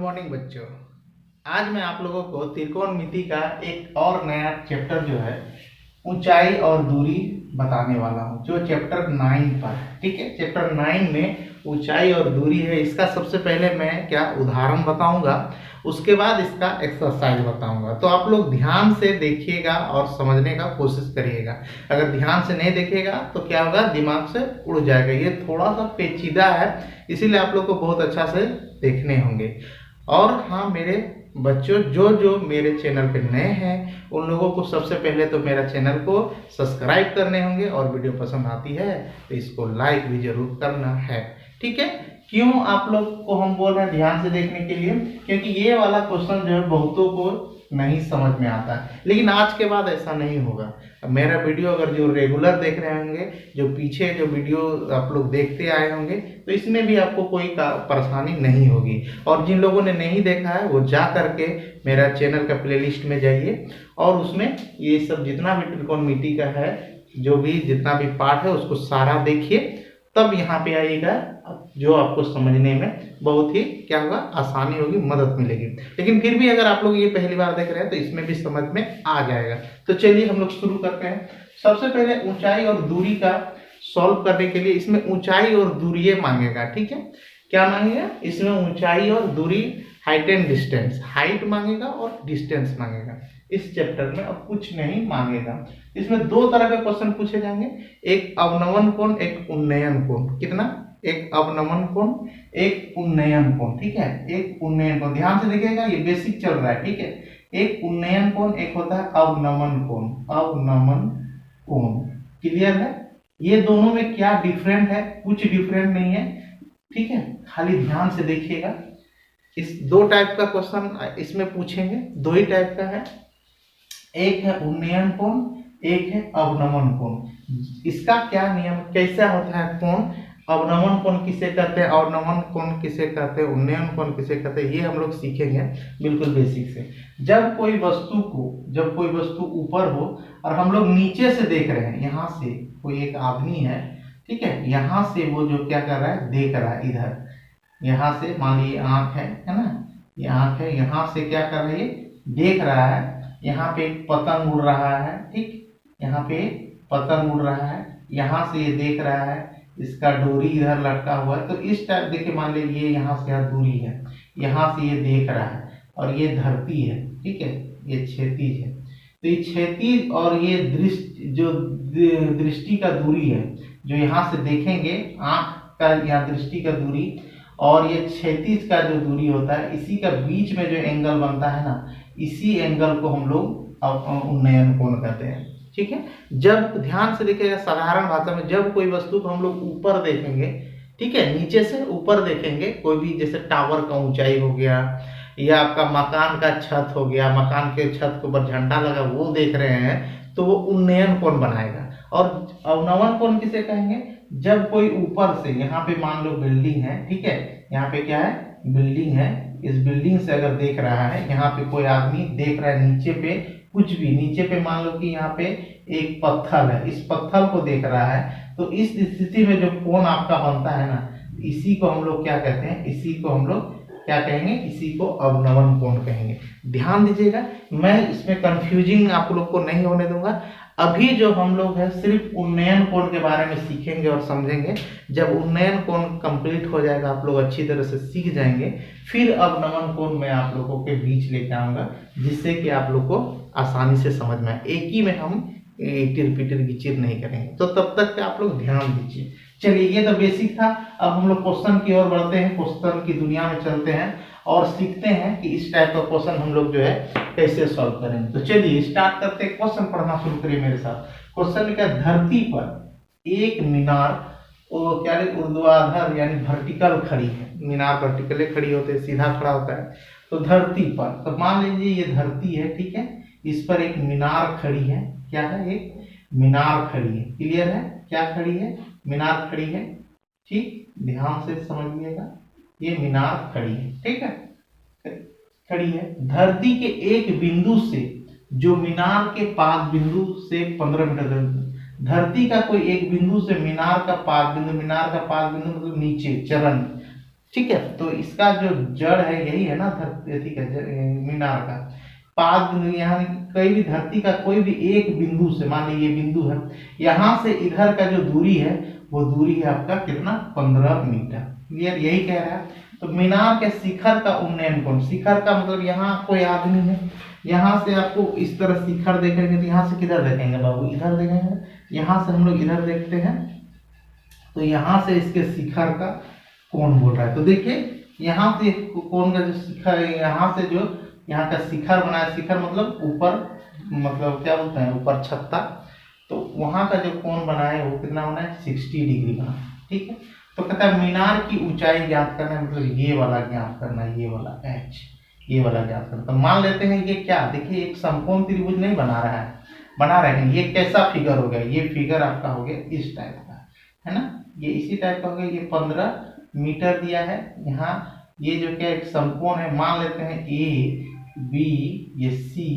Morning बच्चों। आज मैं आप लोगों को त्रिकोणमिति का एक और नया चैप्टर जो है ऊंचाई और दूरी बताने वाला हूं, जो चैप्टर 9 पर है। ठीक है, चैप्टर 9 में ऊंचाई और दूरी है। इसका सबसे पहले मैं क्या उदाहरण बताऊंगा, उसके बाद इसका एक्सरसाइज बताऊंगा। तो आप लोग ध्यान से देखिएगा और समझने का कोशिश करिएगा। अगर ध्यान से नहीं देखिएगा तो क्या होगा, दिमाग से उड़ जाएगा। ये थोड़ा सा पेचीदा है, इसीलिए आप लोग को बहुत अच्छा से देखने होंगे। और हाँ मेरे बच्चों, जो जो मेरे चैनल पे नए हैं उन लोगों को सबसे पहले तो मेरा चैनल को सब्सक्राइब करने होंगे, और वीडियो पसंद आती है तो इसको लाइक भी जरूर करना है। ठीक है, क्यों आप लोग को हम बोल रहे हैं ध्यान से देखने के लिए, क्योंकि ये वाला क्वेश्चन जो है बहुतों को नहीं समझ में आता है। लेकिन आज के बाद ऐसा नहीं होगा। मेरा वीडियो अगर जो रेगुलर देख रहे होंगे, जो पीछे जो वीडियो आप लोग देखते आए होंगे, तो इसमें भी आपको कोई परेशानी नहीं होगी। और जिन लोगों ने नहीं देखा है वो जा करके मेरा चैनल का प्लेलिस्ट में जाइए, और उसमें ये सब जितना भी त्रिकोणमिति का है, जो भी जितना भी पार्ट है उसको सारा देखिए, तब यहाँ पे आइएगा, जो आपको समझने में बहुत ही क्या होगा, आसानी होगी, मदद मिलेगी। लेकिन फिर भी अगर आप लोग ये पहली बार देख रहे हैं तो इसमें भी समझ में आ जाएगा। तो चलिए हम लोग शुरू करते हैं। सबसे पहले ऊंचाई और दूरी का सॉल्व करने के लिए इसमें ऊंचाई और दूरी मांगेगा। ठीक है, क्या मांगेगा इसमें, ऊंचाई और दूरी, हाइट एंड डिस्टेंस, हाइट मांगेगा और डिस्टेंस मांगेगा। इस चैप्टर में अब कुछ नहीं मांगेगा। इसमें दो तरह के क्वेश्चन पूछे जाएंगे, एक अवनमन कोण, एक उन्नयन कोण। कितना, एक अवनमन कोण, एक उन्नयन कोण। ठीक है, एक उन्नयन कोण, ध्यान से देखिएगा, ये बेसिक चल रहा है। ठीक है, एक उन्नयन कोण, एक होता है अवनमन कोण। अवनमन कोण क्लियर है। ये दोनों में क्या डिफरेंट है, कुछ डिफरेंट नहीं है। ठीक है, खाली ध्यान से देखिएगा। इस दो टाइप का क्वेश्चन इसमें पूछेंगे, दो ही टाइप का है, एक है उन्नयन कोण, एक है अवनमन कोण। इसका क्या नियम, कैसा होता है कोण, अवनमन कोण किसे कहते हैं, अवनमन कोण किसे कहते हैं, उन्नयन कोण किसे कहते हैं, ये हम लोग सीखेंगे बिल्कुल बेसिक से। जब कोई वस्तु ऊपर हो और हम लोग नीचे से देख रहे हैं, यहाँ से कोई एक आदमी है, ठीक है, यहाँ से वो जो क्या कर रहा है, देख रहा है इधर, यहाँ से मान लीजिए आंख है ना, ये आंख है, यहाँ से क्या कर रही है, देख रहा है। यहाँ पे एक पतंग उड़ रहा है, ठीक, यहाँ पे पतंग उड़ रहा है, यहाँ से ये देख रहा है, इसका डोरी इधर लटका हुआ है। तो इस टाइप देखिए, मान लीजिए ये यहाँ से दूरी है, यहाँ से ये देख रहा है, और ये धरती है। ठीक है, ये क्षैतिज है। तो ये क्षैतिज और ये दृष्टि का दूरी है, जो यहाँ से देखेंगे आंख का, यहाँ दृष्टि का दूरी और ये क्षैतिज का जो दूरी होता है, इसी का बीच में जो एंगल बनता है ना, इसी एंगल को हम लोग उन्नयन कोण कहते हैं। ठीक है, जब ध्यान से देखिएगा, साधारण भाषा में जब कोई वस्तु को हम लोग ऊपर देखेंगे, ठीक है, नीचे से ऊपर देखेंगे, कोई भी जैसे टावर का ऊंचाई हो गया, या आपका मकान का छत हो गया, मकान के छत के ऊपर झंडा लगा वो देख रहे हैं, तो वो उन्नयन कोण बनाएगा। और अवनमन कोण किसे कहेंगे, जब कोई ऊपर से, यहाँ पे मान लो बिल्डिंग है, ठीक है, यहाँ पे क्या है, बिल्डिंग है, इस बिल्डिंग से अगर देख रहा है, यहाँ पे कोई आदमी देख रहा है, नीचे पे कुछ भी, नीचे पे मान लो कि यहाँ पे एक पत्थर है, इस पत्थर को देख रहा है, तो इस स्थिति में जो कोण आपका बनता है ना, इसी को हम लोग क्या कहते हैं, इसी को हम लोग क्या कहेंगे, इसी को अवनमन कोण कहेंगे। ध्यान दीजिएगा, मैं इसमें कंफ्यूजिंग आप लोग को नहीं होने दूंगा। अभी जो हम लोग है सिर्फ उन्नयन कोण के बारे में सीखेंगे और समझेंगे। जब उन्नयन कोण कंप्लीट हो जाएगा, आप लोग अच्छी तरह से सीख जाएंगे, फिर अवनमन कोण मैं आप लोगों के बीच लेके आऊंगा, जिससे कि आप लोग को आसानी से समझ में आए। एक ही में हम टिर पिटर गिचिर नहीं करेंगे। तो तब तक आप लोग ध्यान दीजिए। चलिए, ये तो बेसिक था। अब हम लोग क्वेश्चन की ओर बढ़ते हैं, क्वेश्चन की दुनिया में चलते हैं और सीखते हैं कि इस टाइप का क्वेश्चन हम लोग जो है कैसे सॉल्व करेंगे। तो चलिए स्टार्ट करते हैं, क्वेश्चन पढ़ना शुरू करिए मेरे साथ। क्वेश्चन क्या, धरती पर एक मीनार और क्या ऊर्ध्वाधर यानी वर्टिकल खड़ी है। मीनार वर्टिकली खड़ी होते हैं, सीधा खड़ा होता है। तो धरती पर, तो मान लीजिए ये धरती है, ठीक है, इस पर एक मीनार खड़ी है। क्या है, एक मीनार खड़ी है। क्लियर है, क्या खड़ी है, मीनार खड़ी है। ठीक, ध्यान से समझिएगा, ये मीनार खड़ी है, ठीक है, खड़ी है। धरती के एक बिंदु से, जो मीनार के पाद बिंदु से 15 मीटर दूर, धरती का कोई एक बिंदु से मीनार का पाद बिंदु मतलब नीचे चरण ठीक है। तो इसका जो जड़ है यही है ना धरती का मीनार का पाद, यहाँ कहीं भी धरती का कोई भी एक बिंदु से, मान लीजिए बिंदु है, यहाँ से इधर का जो दूरी है वो दूरी है आपका कितना, 15 मीटर। क्लियर, यही कह रहा है। तो मीनार के शिखर का उन्नयन कोण, शिखर का मतलब यहाँ कोई आदमी है, यहाँ से आपको इस तरह शिखर देखेंगे तो यहाँ से किधर देखेंगे बाबू, इधर देखेंगे। यहाँ से हम लोग इधर देखते हैं तो यहाँ से इसके शिखर का कोण बोल रहा है। तो देखिए यहाँ से कोण का जो शिखर है, यहाँ से जो यहाँ का शिखर बना है, शिखर मतलब ऊपर, मतलब क्या बोलते हैं, ऊपर छत्ता, तो वहां का जो कोण बना है वो कितना होना है, 60 डिग्री बना। ठीक है। तो कहता है मीनार की ऊंचाई ज्ञात करना है, मतलब ये वाला ज्ञात करना है, ये वाला एच, ये वाला ज्ञात करना। तो मान लेते हैं ये क्या, देखिए एक समकोण त्रिभुज नहीं बना रहा है, बना रहे हैं। ये कैसा फिगर हो गया, ये फिगर आपका हो गया इस टाइप का, है ना, ये इसी टाइप का हो गया। ये 15 मीटर दिया है। यहाँ ये जो क्या एक समकोण है, मान लेते हैं ए बी, ये सी,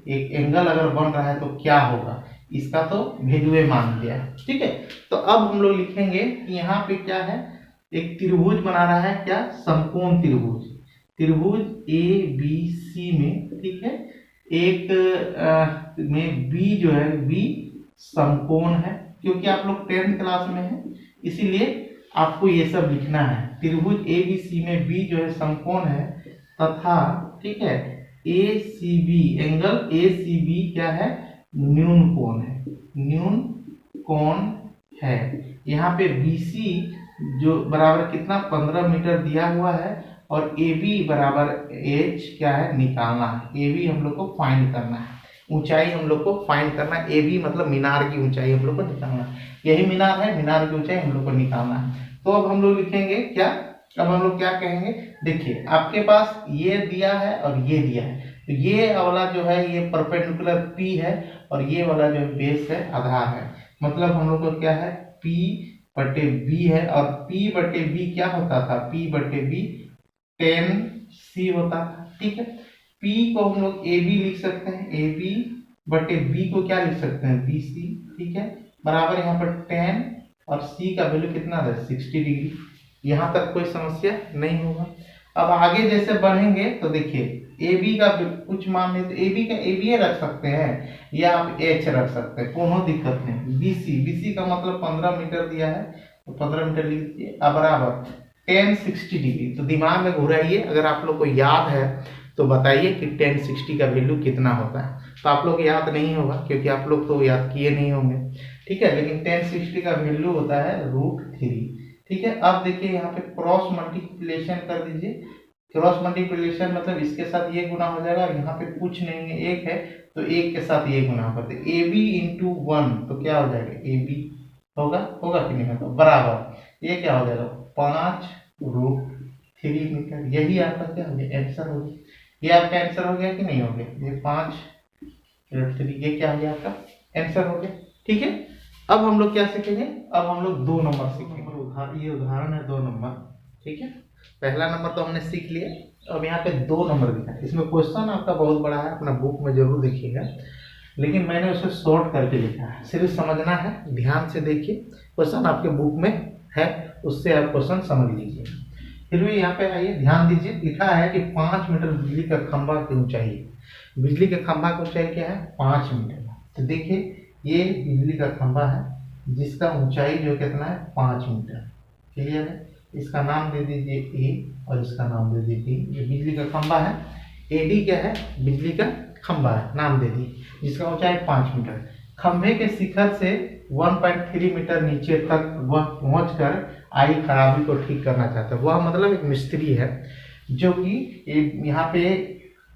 एक एंगल अगर बन रहा है तो क्या होगा, इसका तो वैल्यू मान लिया है। ठीक है। तो अब हम लोग लिखेंगे कि यहाँ पे क्या है, एक त्रिभुज बना रहा है, क्या, समकोण त्रिभुज, त्रिभुज ए बी सी में, ठीक है, एक में बी जो है, बी समकोण है, क्योंकि आप लोग 10th क्लास में है इसीलिए आपको ये सब लिखना है। त्रिभुज ए बी सी में बी जो है समकोण है तथा, ठीक है, A C B, angle A C B क्या है, न्यून कोण है, न्यून कोण है। यहाँ पे बी सी जो बराबर कितना, 15 मीटर दिया हुआ है, और ए बी बराबर एच क्या है, निकालना है। ए बी हम लोग को फाइंड करना है, ऊंचाई हम लोग को फाइंड करना है। ए बी मतलब मीनार की ऊंचाई हम लोग को निकालना है। यही मीनार है, मीनार की ऊंचाई हम लोग को निकालना है। तो अब हम लोग लिखेंगे क्या, अब हम लोग क्या कहेंगे, देखिए आपके पास ये दिया है और ये दिया है, तो ये वाला जो है ये परपेंडिकुलर P है, और ये वाला जो बेस है आधार है, मतलब हम लोग को क्या है, P बटे B है, और P बटे B क्या होता था, P बटे B 10C होता था। ठीक है। P को हम लोग AB लिख सकते हैं, AB बटे B को क्या लिख सकते हैं, BC। ठीक है, बराबर यहाँ पर 10 और C का वैल्यू कितना है, 60 डिग्री। यहाँ तक कोई समस्या नहीं होगा। अब आगे जैसे बढ़ेंगे तो देखिए ए बी का कुछ मान लेते, ए बी का ए बी रख सकते हैं या आप एच रख सकते हैं, कोनो दिक्कत नहीं। बी सी का मतलब 15 मीटर दिया है, तो 15 मीटर लिख दीजिए। अब बराबर 1060 डिग्री, तो दिमाग में घुराइए, अगर आप लोग को याद है तो बताइए कि 1060 का वैल्यू कितना होता है। तो आप लोग याद नहीं होगा क्योंकि आप लोग तो याद किए नहीं होंगे, ठीक है, लेकिन 1060 का वैल्यू होता है √3। ठीक है। अब देखिए यहाँ पे क्रॉस मल्टीप्लिकेशन कर दीजिए। क्रॉस मल्टीप्लिकेशन मतलब इसके साथ ये गुना हो जाएगा, और यहाँ पे कुछ नहीं है, एक है, तो एक के साथ ये गुना करते, ए बी इंटू 1, तो क्या हो जाएगा, ए बी होगा, होगा कि नहीं होगा, बराबर ये क्या हो जाएगा, 5√3 मीटर। यही आपका क्या हो गया, आंसर हो गया। ये आपका आंसर हो गया कि नहीं हो गया, ये 5√3, ये क्या हो गया आपका आंसर हो गया। ठीक है। अब हम लोग क्या सीखेंगे, अब हम लोग 2 नंबर सीखेंगे। ये उदाहरण है 2 नंबर। ठीक है, पहला नंबर तो हमने सीख लिया, अब यहाँ पे 2 नंबर दिखा है। इसमें क्वेश्चन आपका बहुत बड़ा है, अपना बुक में जरूर देखिएगा, लेकिन मैंने उसे शॉर्ट करके लिखा है, सिर्फ समझना है, ध्यान से देखिए। क्वेश्चन आपके बुक में है, उससे आप क्वेश्चन समझ लीजिए। फिर भी यहाँ पे आइए, ध्यान दीजिए, लिखा है कि 5 मीटर बिजली का खंभा की ऊंचाई है। बिजली के खंभा की ऊंचाई क्या है, 5 मीटर। तो देखिए ये बिजली का खंभा है जिसका ऊंचाई जो कितना है, 5 मीटर। क्लियर है। इसका नाम दे दीजिए ए और इसका नाम दे दीजिए डी। ये बिजली का खंभा है, एडी क्या है, बिजली का खंभा है, नाम दे दी, जिसका ऊंचाई 5 मीटर। खंभे के शिखर से 1.3 मीटर नीचे तक वह पहुंचकर आई खराबी को ठीक करना चाहता है। वह मतलब एक मिस्त्री है जो कि यहाँ पे,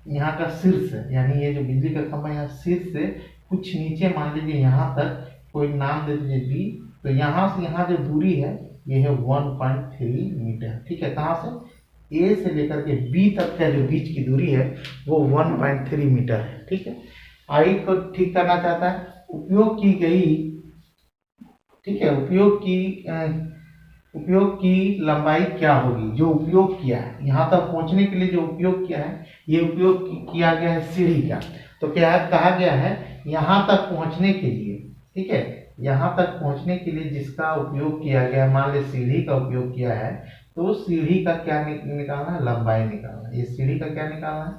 यहाँ का शीर्ष है, यानी ये जो बिजली का खंभा यहाँ शीर्ष से कुछ नीचे, मान लीजिए यहाँ तक, कोई नाम दे दीजिए बी, तो यहाँ से यहाँ जो दूरी है ये है 1.3 मीटर। ठीक है, कहाँ से, ए से लेकर के बी तक का जो बीच की दूरी है वो 1.3 मीटर है। ठीक है, आई को ठीक करना चाहता है। उपयोग की गई, ठीक है, उपयोग की लंबाई क्या होगी, जो उपयोग किया है यहाँ तक पहुंचने के लिए, जो उपयोग किया है, ये उपयोग किया गया है सीढ़ी का। तो क्या है, कहा गया है यहाँ तक पहुंचने के लिए, ठीक है, यहाँ तक पहुंचने के लिए जिसका उपयोग किया गया, मान ले सीढ़ी का उपयोग किया है, तो सीढ़ी का क्या निकालना है, लंबाई निकालना है। ये सीढ़ी का क्या निकालना है,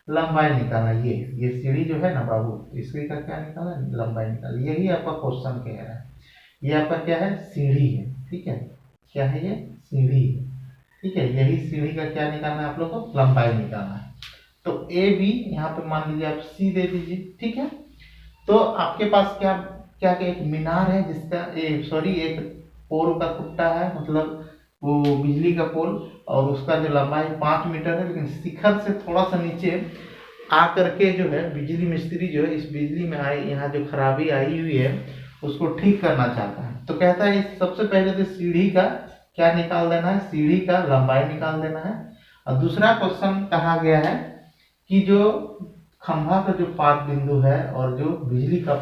लंबाई निकालना। ये सीढ़ी जो है ना बाबू, इसकी का क्या निकालना है, लंबाई निकालना। यही आपका क्वेश्चन कह रहा है। ये आपका क्या है, सीढ़ी है, ठीक है। क्या है ये, सीढ़ी है, ठीक है। यही सीढ़ी का क्या निकालना है आप लोग को, लंबाई निकालना है। तो ए बी यहाँ पे मान लीजिए आप सी दे दीजिए, ठीक है। तो आपके पास क्या क्या क्या, एक मीनार है जिसका एक पोल का खुट्टा है, मतलब वो बिजली का पोल, और उसका जो लंबाई 5 मीटर है, लेकिन शिखर से थोड़ा सा नीचे आ करके जो है बिजली मिस्त्री जो है इस बिजली में आई, यहाँ जो खराबी आई हुई है उसको ठीक करना चाहता है। तो कहता है सबसे पहले तो सीढ़ी का क्या निकाल देना है, सीढ़ी का लंबाई निकाल देना है। और दूसरा क्वेश्चन कहा गया है कि जो खंभा का जो पाद बिंदु है और जो बिजली का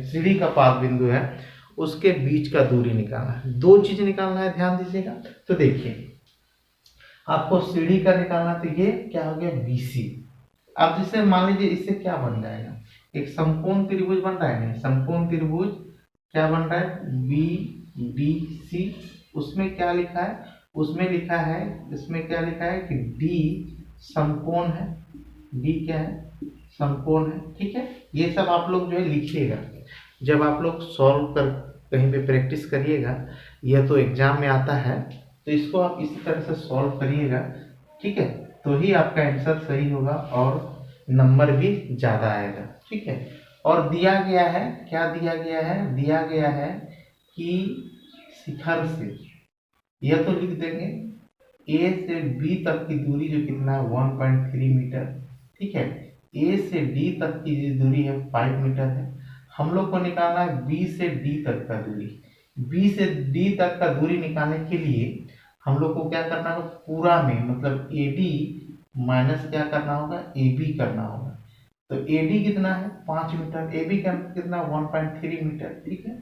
सीढ़ी का पाद बिंदु है उसके बीच का दूरी निकालना है। दो चीज निकालना है, ध्यान दीजिएगा। तो देखिए आपको सीढ़ी का निकालना, तो ये क्या हो गया, BC। अब जिसे मान लीजिए इससे क्या बन जाएगा, एक समकोण त्रिभुज बन रहा है ना, समकोण त्रिभुज क्या बन रहा है, BDC। उसमें क्या लिखा है, उसमें लिखा है, इसमें क्या लिखा है कि D समकोण है, D क्या है, समकोण है, ठीक है। ये सब आप लोग जो है लिखिएगा, जब आप लोग सॉल्व कर कहीं पे प्रैक्टिस करिएगा, यह तो एग्जाम में आता है, तो इसको आप इसी तरह से सॉल्व करिएगा, ठीक है। तो ही आपका आंसर सही होगा और नंबर भी ज़्यादा आएगा, ठीक है। और दिया गया है, क्या दिया गया है, दिया गया है कि शिखर से, यह तो लिख देंगे A से B तक की दूरी जो कितना है 1.3 मीटर, ठीक है। A से D तक की जो दूरी है 5 मीटर है। हम लोग को निकालना है B से D तक का दूरी। B से D तक का दूरी निकालने के लिए हम लोग को क्या करना होगा, पूरा में मतलब AD माइनस क्या करना होगा, AB करना होगा। तो AD कितना है 5 मीटर, AB का कितना 1.3 मीटर, ठीक है।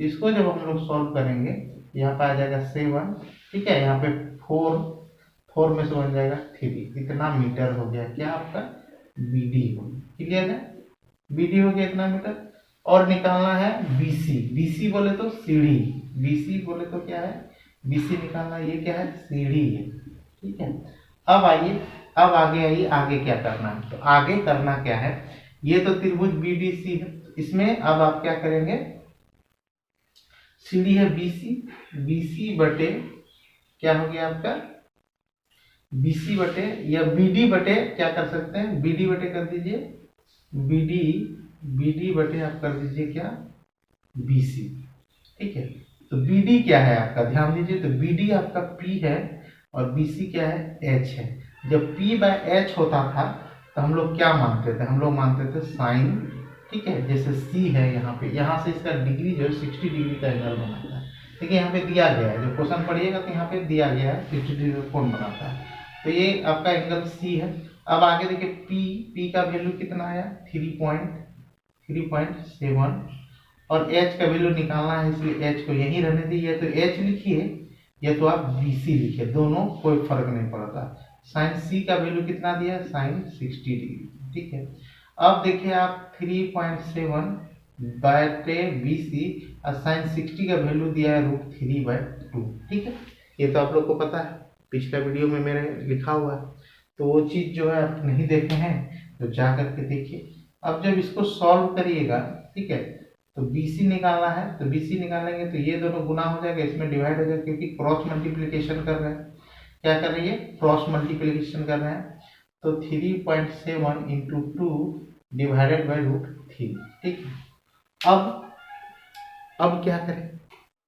इसको जब हम लोग सॉल्व करेंगे यहाँ पे आ जाएगा 7, ठीक है। यहाँ पे 4 में से बन जाएगा 3, इतना मीटर हो गया क्या आपका BD हो गया, क्लियर है, BD हो गया इतना मीटर। और निकालना है BC बोले तो सीढ़ी, BC बोले तो क्या है, BC निकालना, ये क्या है, सीढ़ी है, ठीक है। अब आइए, अब आगे आइए, आगे क्या करना है, तो आगे करना क्या है, ये तो त्रिभुज BDC है, इसमें अब आप क्या करेंगे, सीढ़ी है BC बटे क्या हो गया आपका BC बटे या BD बटे, क्या कर सकते हैं, BD बटे कर दीजिए, BD बटे आप कर दीजिए क्या, BC, ठीक है। तो BD क्या है आपका, ध्यान दीजिए, तो BD आपका P है और BC क्या है, H है। जब P/H होता था तो हम लोग क्या मानते थे, हम लोग मानते थे साइन, ठीक है। जैसे C है यहाँ पे, यहाँ से इसका डिग्री जो है 60 डिग्री का एंगल बनाता है, देखिए यहाँ पे दिया गया है, जो क्वेश्चन पढ़िएगा तो यहाँ पे दिया गया है 60 डिग्री का कोण बनाता है। तो ये आपका एंगल C है। अब आगे देखिए P का वैल्यू कितना आया 3.7 और H का वैल्यू निकालना है, इसलिए H को यहीं रहने दीजिए, तो H लिखिए या तो आप BC लिखिए, दोनों कोई फर्क नहीं पड़ता। साइन C का वैल्यू कितना दिया, साइन 60 डिग्री, ठीक है। अब देखिए आप 3.7 बटे BC और साइन 60 का वैल्यू दिया है √3/2, ठीक है। ये तो आप लोग को पता है, पिछला वीडियो में मेरे लिखा हुआ है, तो वो चीज़ जो है आप नहीं देखे हैं तो जा करके देखिए। अब जब इसको सॉल्व करिएगा, ठीक है, तो BC निकालना है, तो BC निकालेंगे तो ये दोनों गुना हो जाएगा, इसमें डिवाइड हो जाएगा, क्योंकि क्रॉस मल्टीप्लिकेशन कर रहे हैं, क्या कर रही है, क्रॉस मल्टीप्लिकेशन कर रहे हैं। तो 3.7 इंटू 2 डिवाइडेड बाई √3, ठीक है। अब क्या करें,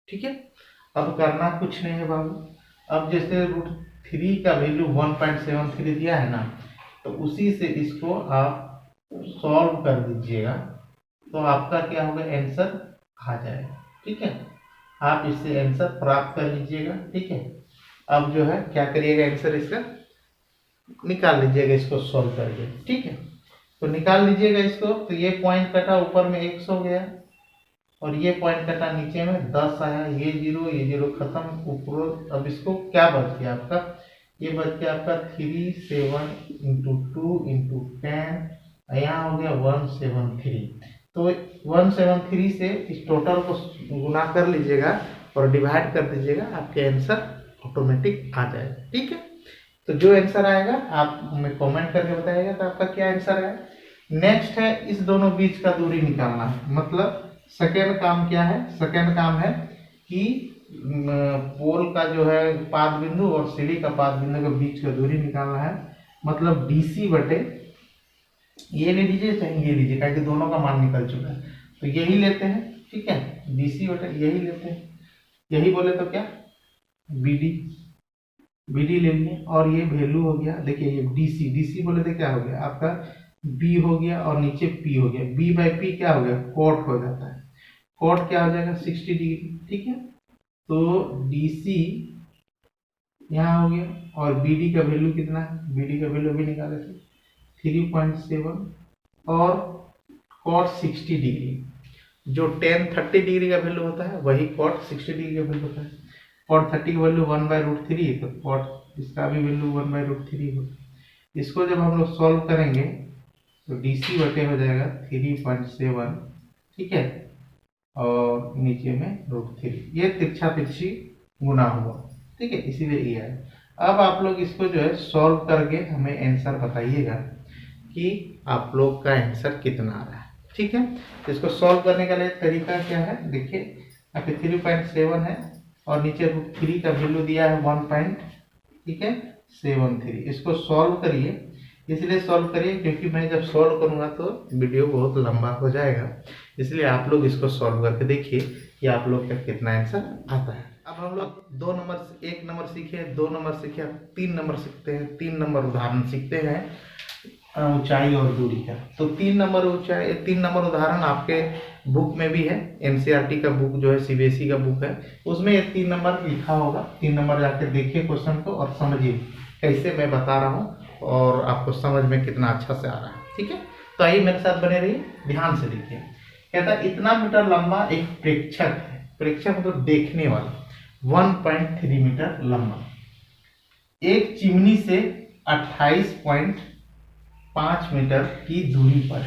ठीक है, अब करना कुछ नहीं है बाबू। अब जैसे √3 का वैल्यू 1.73 दिया है ना, तो उसी से इसको आप सॉल्व कर दीजिएगा, तो आपका क्या होगा, आंसर आ जाएगा, ठीक है। आप इससे आंसर प्राप्त कर लीजिएगा, ठीक है। अब जो है क्या करिएगा, आंसर इसका निकाल लीजिएगा, इसको सॉल्व करके, ठीक है। तो निकाल लीजिएगा इसको, तो ये पॉइंट कटा ऊपर में 100 हो गया और ये पॉइंट कटा नीचे में 10 आया, ये 0 खत्म ऊपर। अब इसको क्या बच गया आपका, ये बच गया आपका 37 इंटू 2 इंटू 10, यहाँ हो गया 173। तो 173 से इस टोटल को गुना कर लीजिएगा और डिवाइड कर दीजिएगा, आपके आंसर ऑटोमेटिक आ जाएगा। ठीक है, तो जो आंसर आएगा आप हमें कमेंट करके बताइएगा तो आपका क्या आंसर है। नेक्स्ट है इस दोनों बीच का दूरी निकालना है। मतलब सेकेंड काम क्या है, सेकेंड काम है कि पोल का जो है पाद बिंदु और सीढ़ी का पाद बिंदु के बीच का दूरी निकालना है। मतलब डीसी बटे ये ले लीजिए चाहे ये लीजिए, क्योंकि दोनों का मान निकल चुका है, तो यही लेते हैं। ठीक है, डीसी बटे यही लेते हैं, यही बोले तो क्या बीडी, बीडी ले लिए और ये वैल्यू हो गया। देखिए ये डीसी, डीसी बोले तो क्या हो गया आपका बी हो गया और नीचे पी हो गया। बी बाई पी क्या हो गया कॉट हो जाता है, कॉट क्या हो जाएगा 60 डिग्री। ठीक है, तो डीसी यहाँ हो गया और बीडी का वैल्यू कितना है, बीडी का वैल्यू भी निकाले थे 3.7 और कॉट 60 डिग्री। जो tan 30 डिग्री का वैल्यू होता है वही कॉट 60 डिग्री का वैल्यू होता है। कॉट 30 का वैल्यू 1/√3, तो कॉट इसका भी वैल्यू 1/√3 होगा। इसको जब हम लोग सॉल्व करेंगे तो डीसी बटे हो जाएगा 3.7। ठीक है, और नीचे में √3, ये तिरछा तिरछी गुना हुआ। ठीक है, इसीलिए ये है। अब आप लोग इसको जो है सॉल्व करके हमें आंसर बताइएगा कि आप लोग का आंसर कितना आ रहा है। ठीक है, तो इसको सॉल्व करने का लिए तरीका क्या है, देखिए यहाँ पे 3.7 है और नीचे √3 का वैल्यू दिया है 1. ठीक है 73। इसको सॉल्व करिए, इसलिए सॉल्व करिए क्योंकि मैं जब सॉल्व करूंगा तो वीडियो बहुत लंबा हो जाएगा, इसलिए आप लोग इसको सॉल्व करके देखिए कि आप लोग का कितना आंसर आता है। अब हम लोग 2 नंबर 1 नंबर सीखे, 2 नंबर सीखे, अब 3 नंबर सीखते हैं। 3 नंबर उदाहरण सीखते हैं ऊंचाई और दूरी का। तो 3 नंबर ऊंचाई, 3 नंबर उदाहरण आपके बुक में भी है, एनसीईआरटी का बुक जो है सीबीएसई का बुक है, उसमें ये 3 नंबर लिखा होगा। 3 नंबर जाके देखिए क्वेश्चन को और समझिए कैसे मैं बता रहा हूँ और आपको समझ में कितना अच्छा से आ रहा है। ठीक है, तो आइए मेरे साथ बने रहिए, ध्यान से देखिए। कहता है इतना मीटर लंबा एक प्रेक्षक है, प्रेक्षक मतलब देखने वाला, 1.3 मीटर लंबा, एक चिमनी से 28.5 मीटर की दूरी पर।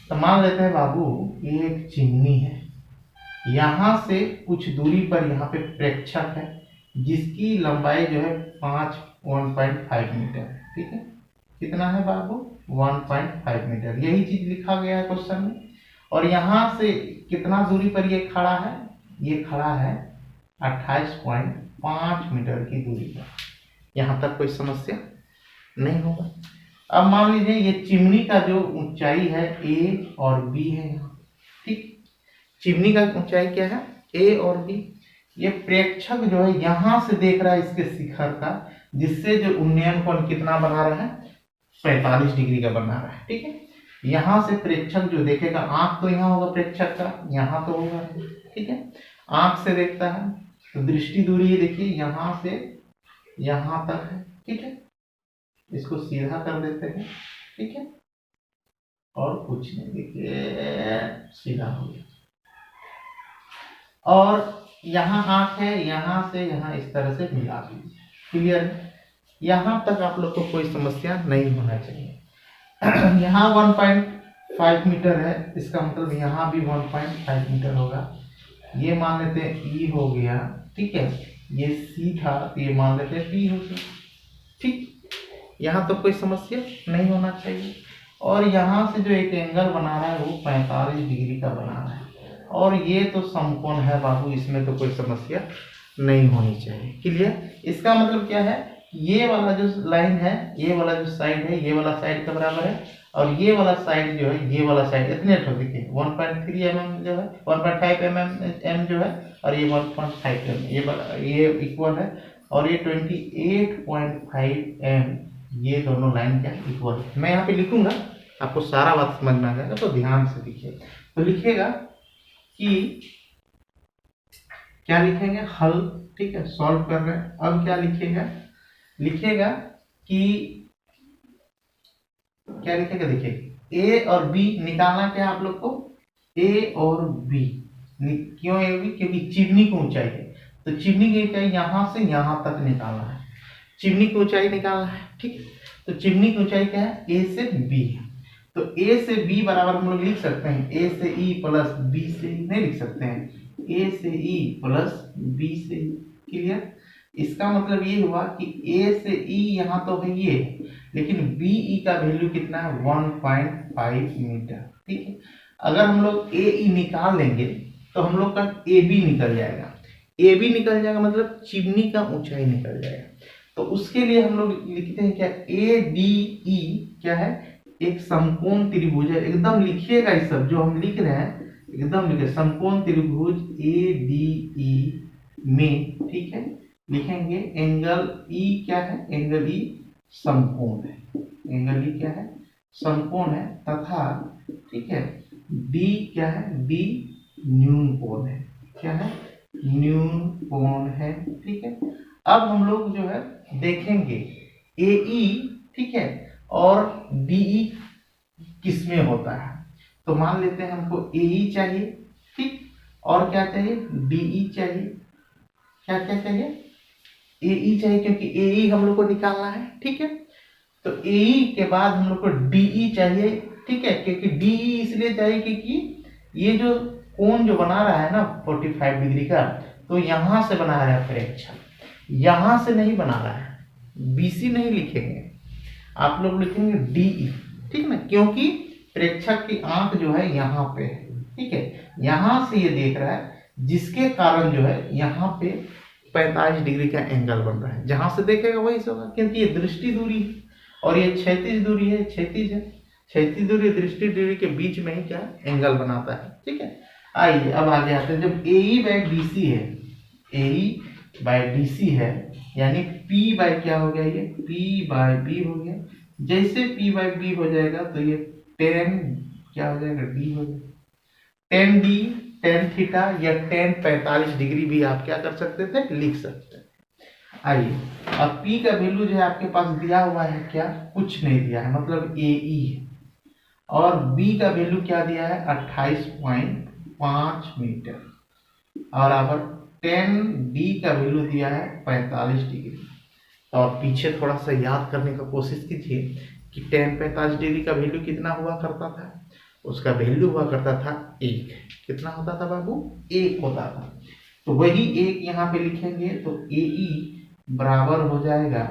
तो मान लेते हैं बाबू ये एक चिमनी है, यहां से कुछ दूरी पर यहाँ पे प्रेक्षक है जिसकी लंबाई जो है 1.5 मीटर। ठीक है, कितना है बाबू 1.5 मीटर, यही चीज लिखा गया है क्वेश्चन में। और यहाँ से कितना दूरी पर ये खड़ा है, ये खड़ा है 28.5 मीटर की दूरी पर। यहाँ तक कोई समस्या नहीं होगा। अब मान लीजिए ये चिमनी का जो ऊंचाई है ए और बी है यहाँ। ठीक, चिमनी का ऊंचाई क्या है ए और बी। ये प्रेक्षक जो है यहाँ से देख रहा है इसके शिखर का, जिससे जो उन्नयन कोण कितना बना रहा है 45 डिग्री का बना रहा है। ठीक है, यहाँ से प्रेक्षक जो देखेगा, आंख तो यहाँ होगा प्रेक्षक का, यहाँ तो होगा। ठीक है, आंख से देखता है तो दृष्टि दूरी ये देखिए यहाँ से यहाँ तक है। ठीक है, इसको सीधा कर देते हैं। ठीक है, और कुछ नहीं, देखिए सीधा हो गया। और यहाँ आंख है, यहाँ से यहाँ इस तरह से मिला दीजिए। क्लियर है, यहाँ तक आप लोग को कोई समस्या नहीं होना चाहिए। यहाँ 1.5 मीटर है, इसका मतलब यहाँ भी 1.5 मीटर होगा। ये मान लेते हैं ई हो गया। ठीक है, ये सी था तो ये मान लेते हैं बी हो गया। ठीक, यहाँ तो कोई समस्या नहीं होना चाहिए। और यहाँ से जो एक एंगल बना रहा है वो 45 डिग्री का बना रहा है, और ये तो समकोण है बाबू, इसमें तो कोई समस्या नहीं होनी चाहिए। क्लियर, इसका मतलब क्या है, ये वाला जो लाइन है, ये वाला जो साइड है, ये वाला साइड के बराबर है, और ये वाला साइड जो है, ये वाला साइड इतने देखिए 1.3 mm जो है, 1.5 mm जो है, और ये 1.5 mm, ये इक्वल है, और ये 28.5 mm, ये दोनों लाइन क्या इक्वल है। मैं यहाँ पे लिखूंगा, आपको सारा बात समझ में आ जाएगा, तो ध्यान से लिखिए। तो लिखिएगा कि क्या लिखेंगे हल। ठीक है, सॉल्व कर रहे हैं। अब क्या लिखिएगा, लिखिएगा कि क्या लिखेगा, देखिए ए और बी निकालना क्या है आप लोग को, ए और बी। क्यों ए बी, क्योंकि चिमनी की ऊंचाई है, तो चिमनी की ऊंचाई यहाँ से यहाँ तक निकालना है, चिमनी की ऊंचाई निकालना है। ठीक है, तो चिमनी की ऊंचाई क्या है ए से बी है, तो ए से बी बराबर हम लोग लिख सकते हैं ए से ई प्लस बी से ई, नहीं लिख सकते हैं ए से ई प्लस बी से ई। क्लियर, इसका मतलब ये हुआ कि ए से ई यहाँ तो है ये, लेकिन बी ई का वैल्यू कितना है 1.5 मीटर। ठीक है, अगर हम लोग ए ई निकाल लेंगे तो हम लोग का ए बी निकल जाएगा। ए बी निकल जाएगा मतलब चिमनी का ऊंचाई निकल जाएगा। तो उसके लिए हम लोग लिखते हैं क्या, ए डी ई क्या है, एक समकोण त्रिभुज है। एकदम लिखिएगा ये सब जो हम लिख रहे हैं, एकदम लिखिए समकोण त्रिभुज ए डी ई में, ठीक है, लिखेंगे एंगल ई क्या है, एंगल ई समकोण है, एंगल ई क्या है, समकोण है, तथा ठीक है डी क्या है, डी न्यून कोण है, क्या है, न्यून कोण है। ठीक है, अब हम लोग जो है देखेंगे ए ई, ठीक है, और डी ई किस में होता है। तो मान लेते हैं हमको ए ई चाहिए, ठीक, और क्या चाहिए, डी ई चाहिए, क्या क्या चाहिए, ए ई चाहिए, क्योंकि ए ई हम लोग को निकालना है। ठीक है, तो ए ई के बाद हम लोग को डी ई चाहिए। ठीक है, क्योंकि डी ई इसलिए चाहिए क्योंकि ये जो कोण जो बना रहा है ना 45 डिग्री का, तो यहां से बना रहा है प्रेक्षक, यहां से नहीं बना रहा है, बीसी नहीं लिखेंगे, आप लोग लिखेंगे डीई। ठीक ना, क्योंकि प्रेक्षक की आंख जो है यहाँ पे है। ठीक है, यहां से ये देख रहा है, जिसके कारण जो है यहाँ पे 45 डिग्री का एंगल बन रहा है। जहां से देखेगा वही से होगा, क्योंकि ये दृष्टि दूरी है और ये क्षैतिज दूरी है, क्षैतिज है, क्षैतिज दूरी दृष्टि दूरी के बीच में ही क्या एंगल बनाता है। ठीक है, आइए अब आगे आते हैं। जब ए बाई डी सी है, ए बाई डी सी है, यानी P बाई क्या हो गया, ये P बाई B हो गया। जैसे P बाई B हो जाएगा तो ये tan क्या हो जाएगा, D हो जाएगा। tan D, tan थीटा या tan 45 डिग्री भी आप क्या कर सकते थे, लिख सकते हैं। आइए अब P का वैल्यू जो है आपके पास दिया हुआ है, क्या, कुछ नहीं दिया है, मतलब AE है, और B का वैल्यू क्या दिया है 28.5 मीटर, और अब tan D का वैल्यू दिया है 45 डिग्री। और पीछे थोड़ा सा याद करने का कोशिश कीजिए कि tan 45 डिग्री का वैल्यू कितना हुआ करता था, उसका वैल्यू हुआ करता था 1। कितना होता था बाबू, 1 होता था। तो वही 1 यहाँ पे लिखेंगे, तो AE बराबर हो जाएगा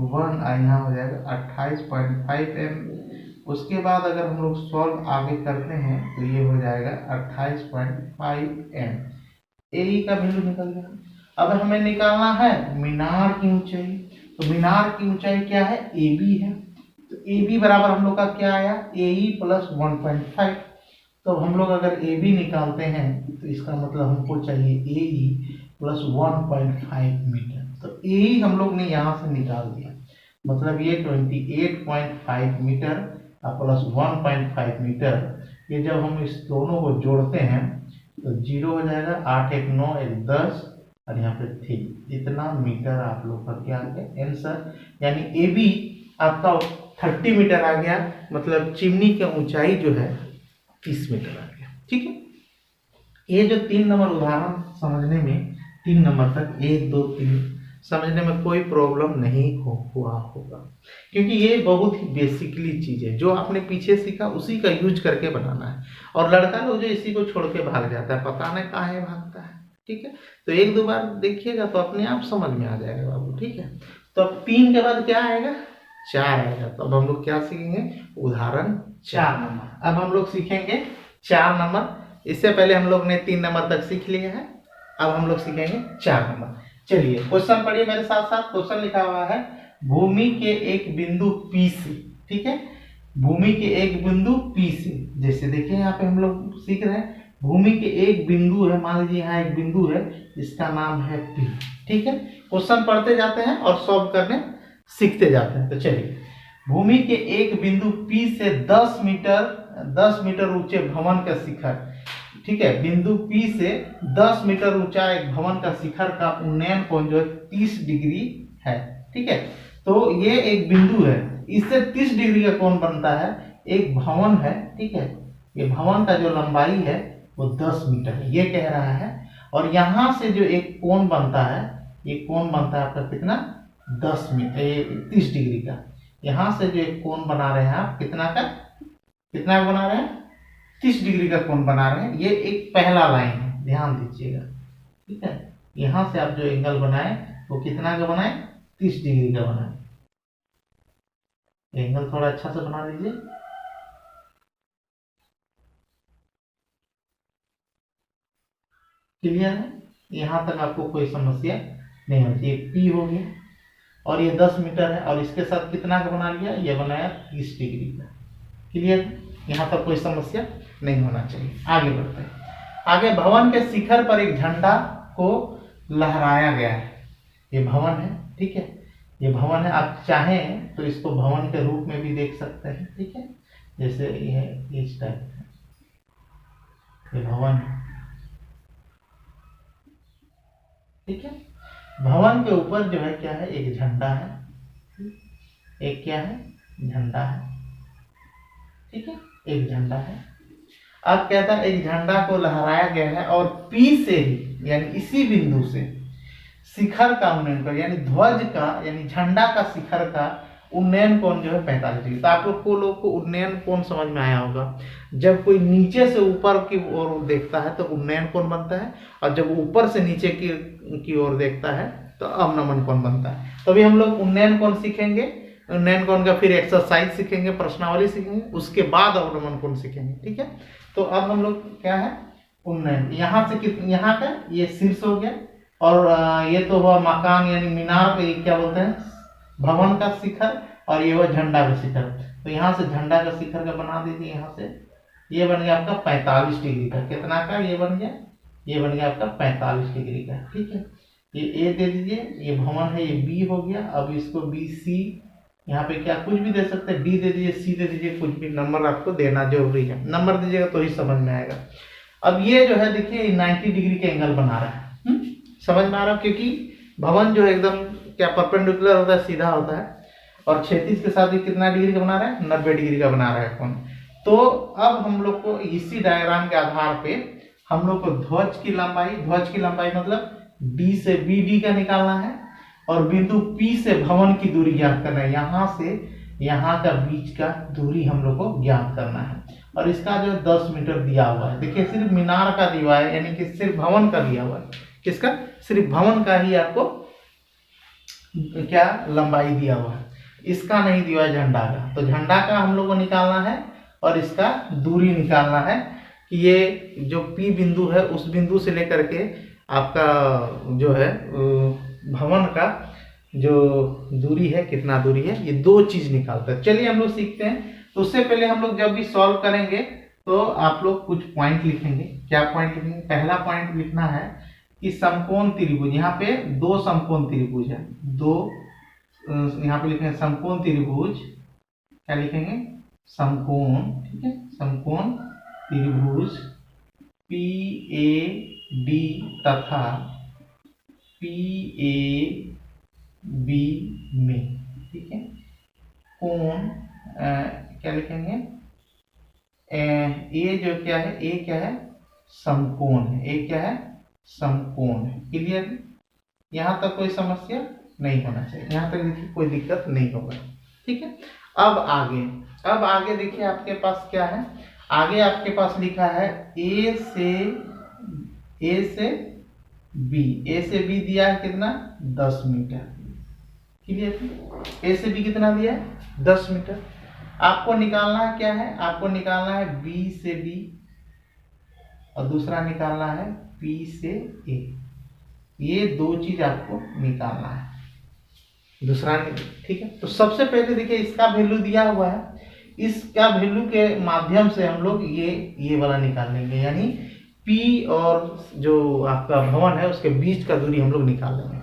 1, यहाँ हो जाएगा 28.5 m। उसके बाद अगर हम लोग सॉल्व आगे करते हैं तो ये हो जाएगा 28.5 m। AE का वैल्यू निकल गया। अब हमें निकालना है मीनार की ऊंचाई। तो मीनार की ऊंचाई क्या है, AB है, तो AB बराबर हम लोग का क्या आया, AE प्लस 1.5। तो हम लोग अगर AB निकालते हैं तो इसका मतलब हमको चाहिए AE प्लस 1.5 मीटर। तो AE हम लोग ने यहाँ से निकाल दिया, मतलब ये 28.5 मीटर प्लस 1.5 मीटर। ये जब हम इस दोनों को जोड़ते हैं तो 0 हो जाएगा, 8 1 9 1 10, और यहाँ पे 3, इतना मीटर आप लोग का क्या आ गया आंसर। यानी ए बी आपका 30 मीटर आ गया, मतलब चिमनी की ऊंचाई जो है 30 मीटर आ गया। ठीक है, ये जो 3 नंबर उदाहरण समझने में, 3 नंबर तक 1 2 3 समझने में कोई प्रॉब्लम नहीं हुआ होगा, क्योंकि ये बहुत ही बेसिकली चीज है, जो आपने पीछे सीखा उसी का यूज करके बनाना है। और लड़का लोग जो इसी को छोड़ के भाग जाता है, पता नहीं काहे भागता है। ठीक है, तो 1 2 बार देखिएगा तो अपने आप समझ में आ जाएगा बाबू। ठीक है, तो अब 3 के बाद क्या आएगा, 4 आएगा। तो अब हम लोग क्या सीखेंगे, उदाहरण 4 नंबर। अब हम लोग सीखेंगे 4 नंबर। इससे पहले हम लोग ने 3 नंबर तक सीख लिया है, अब हम लोग सीखेंगे 4 नंबर। चलिए क्वेश्चन पढ़िए मेरे साथ साथ। क्वेश्चन लिखा हुआ है, भूमि के एक बिंदु P से, ठीक है, भूमि के एक बिंदु P से, जैसे देखिए यहाँ पे हम लोग सीख रहे हैं, भूमि के एक बिंदु है, मान लीजिए यहाँ एक बिंदु है, इसका नाम है P। ठीक है, क्वेश्चन पढ़ते जाते हैं और सॉल्व करने सीखते जाते हैं। तो चलिए, भूमि के एक बिंदु P से 10 मीटर ऊंचे भवन का शिखर, ठीक है, बिंदु P से 10 मीटर ऊंचा एक भवन का शिखर का उन्नयन कोण जो है 30 डिग्री है। ठीक है, तो ये एक बिंदु है, इससे 30 डिग्री का कोण बनता है, एक भवन है। ठीक है, ये भवन का जो लंबाई है वो 10 मीटर है, ये कह रहा है। और यहाँ से जो एक कोण बनता है, ये कोण बनता है आपका कितना, 10 मीटर 30 डिग्री का। यहाँ से जो एक कोण बना रहे हैं आप, कितना का बना रहे हैं, 30 डिग्री का कोण बना रहे हैं। ये एक पहला लाइन है, ध्यान दीजिएगा। ठीक है, यहाँ से आप जो एंगल बनाए वो कितना का बनाए, 30 डिग्री का बनाए। एंगल थोड़ा अच्छा से बना लीजिए। क्लियर है, यहां तक आपको कोई समस्या नहीं होती। ये पी हो गया और ये 10 मीटर है, और इसके साथ कितना का बना लिया, ये बनाया 30 डिग्री का। क्लियर है, यहाँ तक कोई समस्या नहीं होना चाहिए। आगे बढ़ते हैं। आगे भवन के शिखर पर एक झंडा को लहराया गया है। ये भवन है, ठीक है, ये भवन है। आप चाहें तो इसको भवन के रूप में भी देख सकते हैं, ठीक है, जैसे ये इस टाइप ये भवन है, ठीक है। भवन के ऊपर जो है क्या है, एक झंडा है, एक क्या है, झंडा है, ठीक है, एक झंडा है। अब कहता है एक झंडा को लहराया गया है और पी से ही यानी इसी बिंदु से शिखर का उन्नयन कर, यानी ध्वज का यानी झंडा का शिखर का उन्नयन कोण जो है 45 डिग्री। तो आप लोग को उन्नयन कोण समझ में आया होगा। जब कोई नीचे से ऊपर की ओर देखता है तो उन्नयन कोण बनता है, और जब ऊपर से नीचे की ओर देखता है तो अवनमन कोण बनता है। तो अभी हम लोग उन्नयन कोण सीखेंगे, उन्नयन कोण का फिर एक्सरसाइज सीखेंगे, प्रश्नावली सीखेंगे, उसके बाद अवनमन कोण सीखेंगे, ठीक है। तो अब हम लोग क्या है, उन्नयन, यहाँ से यहाँ का ये शीर्ष हो गया, और ये तो हुआ मकान यानी मीनार का, ये क्या बोलते हैं, भवन का शिखर, और ये हुआ झंडा का शिखर। तो यहाँ से झंडा का शिखर का बना दीजिए, यहाँ से ये बन गया आपका 45 डिग्री का। कितना का ये बन गया, ये बन गया आपका 45 डिग्री का, ठीक है। ये ए दे दीजिए, ये भवन है, ये बी हो गया। अब इसको बी सी, यहाँ पे क्या कुछ भी दे सकते हैं, डी दे दीजिए, सी दे दीजिए, कुछ भी नंबर आपको देना जरूरी है। नंबर दीजिएगा तो ही समझ में आएगा। अब ये जो है देखिए 90 डिग्री के एंगल बना रहा है, समझ में आ रहा है, क्योंकि भवन जो है एकदम क्या परपेंडिकुलर होता है, सीधा होता है, और क्षैतिज के साथ ही कितना डिग्री का बना रहा है, 90 डिग्री का बना रहा है कोण। तो अब हम लोग को इसी डायग्राम के आधार पे हम लोग को ध्वज की लंबाई मतलब डी से बी डी का निकालना है, और बिंदु P से भवन की दूरी ज्ञात करना है। यहाँ से यहाँ का बीच का दूरी हम लोग को ज्ञात करना है, और इसका जो 10 मीटर दिया हुआ है। देखिए सिर्फ मीनार का दिया है, यानी कि सिर्फ भवन का दिया हुआ है। किसका, सिर्फ भवन का ही आपको क्या लंबाई दिया हुआ है, इसका नहीं दिया है झंडा का। तो झंडा का हम लोग को निकालना है, और इसका दूरी निकालना है कि ये जो P बिंदु है उस बिंदु से लेकर के आपका जो है भवन का जो दूरी है, कितना दूरी है, ये दो चीज निकालता है। चलिए हम लोग सीखते हैं। तो उससे पहले हम लोग जब भी सॉल्व करेंगे तो आप लोग कुछ पॉइंट लिखेंगे। क्या पॉइंट लिखेंगे, पहला पॉइंट लिखना है कि समकोण त्रिभुज, यहाँ पे दो समकोण त्रिभुज है, दो यहाँ पे लिखेंगे समकोण त्रिभुज, क्या लिखेंगे, समकोण, ठीक है, समकोण त्रिभुज PAD तथा PAB में, ठीक है, कोण क्या लिखेंगे, ए जो क्या है, ए क्या है, समकोण है, ए क्या है, समकोण है। क्लियर है, यहाँ तक कोई समस्या नहीं होना चाहिए, यहाँ तक देखिए कोई दिक्कत नहीं होगा, ठीक है। अब आगे देखिए आपके पास क्या है, आगे आपके पास लिखा है ए से बी दिया है कितना, 10 मीटर। क्लियर, ए से बी कितना दिया है, 10 मीटर। आपको निकालना है क्या है, आपको निकालना है बी से बी, और दूसरा निकालना है पी से ए। ये दो चीज आपको निकालना है, दूसरा, ठीक है। तो सबसे पहले देखिए इसका वैल्यू दिया हुआ है, इसका वैल्यू के माध्यम से हम लोग ये वाला निकाल लेंगे, यानी P और जो आपका भवन है उसके बीच का दूरी हम लोग निकाल लेंगे।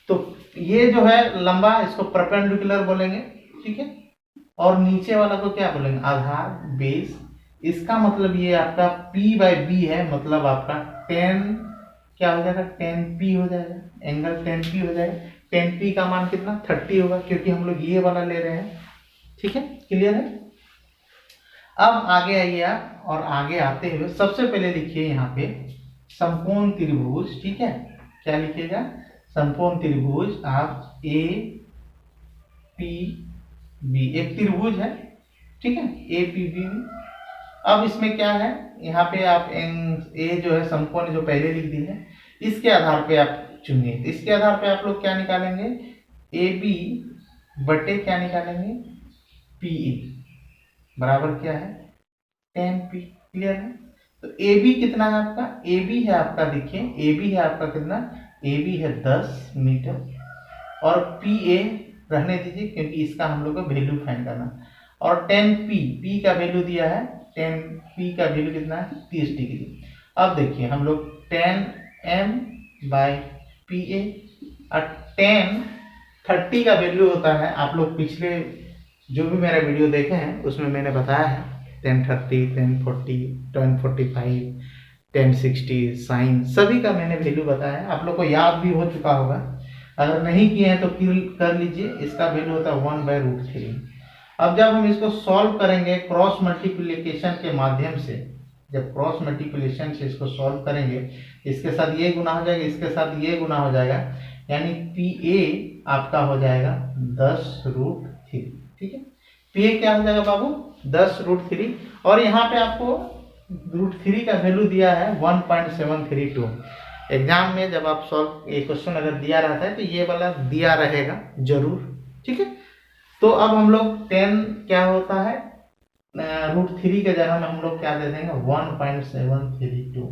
तो ये जो है लंबा, इसको परपेंडिकुलर बोलेंगे, ठीक है, और नीचे वाला को क्या बोलेंगे, आधार, बेस। इसका मतलब ये आपका P/B है, मतलब आपका 10 क्या हो जाएगा, 10P हो जाएगा, एंगल 10P हो जाएगा। 10P का मान कितना, 30 होगा, क्योंकि हम लोग ये वाला ले रहे हैं, ठीक है। क्लियर है। अब आगे आइए आप, और आगे आते हुए सबसे पहले लिखिए यहाँ पे समकोण त्रिभुज, ठीक है, क्या लिखिएगा, समकोण त्रिभुज आप APB, एक त्रिभुज है, ठीक है, APB। अब इसमें क्या है, यहाँ पे आप ए जो है समकोण जो पहले लिख दी है, इसके आधार पे आप चुनिए। तो इसके आधार पे आप लोग क्या निकालेंगे, ए बी बटे क्या निकालेंगे, पी ए बराबर क्या है 10p। क्लियर है। तो ए बी कितना है आपका, ए बी है आपका, देखिए ए बी है आपका कितना, ए बी है 10 मीटर, और पी ए रहने दीजिए क्योंकि इसका हम लोग को वैल्यू फाइंड करना, और 10p, p का वैल्यू दिया है 10p का वैल्यू कितना है 30 डिग्री। अब देखिए हम लोग 10m बाई पी ए, और 10 30 का वैल्यू होता है, आप लोग पिछले जो भी मेरा वीडियो देखे हैं उसमें मैंने बताया है 1030, 1040, 1045, 1060 साइन सभी का मैंने वैल्यू बताया है, आप लोग को याद भी हो चुका होगा। अगर नहीं किए हैं तो कर लीजिए, इसका वैल्यू होता है 1/√3। अब जब हम इसको सॉल्व करेंगे क्रॉस मल्टीप्लिकेशन के माध्यम से, जब क्रॉस मल्टीप्लिकेशन से इसको सॉल्व करेंगे, इसके साथ ये गुना हो जाएगा, इसके साथ ये गुना हो जाएगा, यानी पी ए आपका हो जाएगा 10√3। ठीक है, पी ए क्या हो जाएगा बाबू 10√3, और यहाँ पे आपको √3 का वैल्यू दिया है 1.732। एग्जाम में जब आप सॉल्व ये क्वेश्चन अगर दिया रहता है तो ये वाला दिया रहेगा जरूर। ठीक है, तो अब हम लोग 10 क्या होता है √3 के जगह में हम लोग क्या दे देंगे 1.732।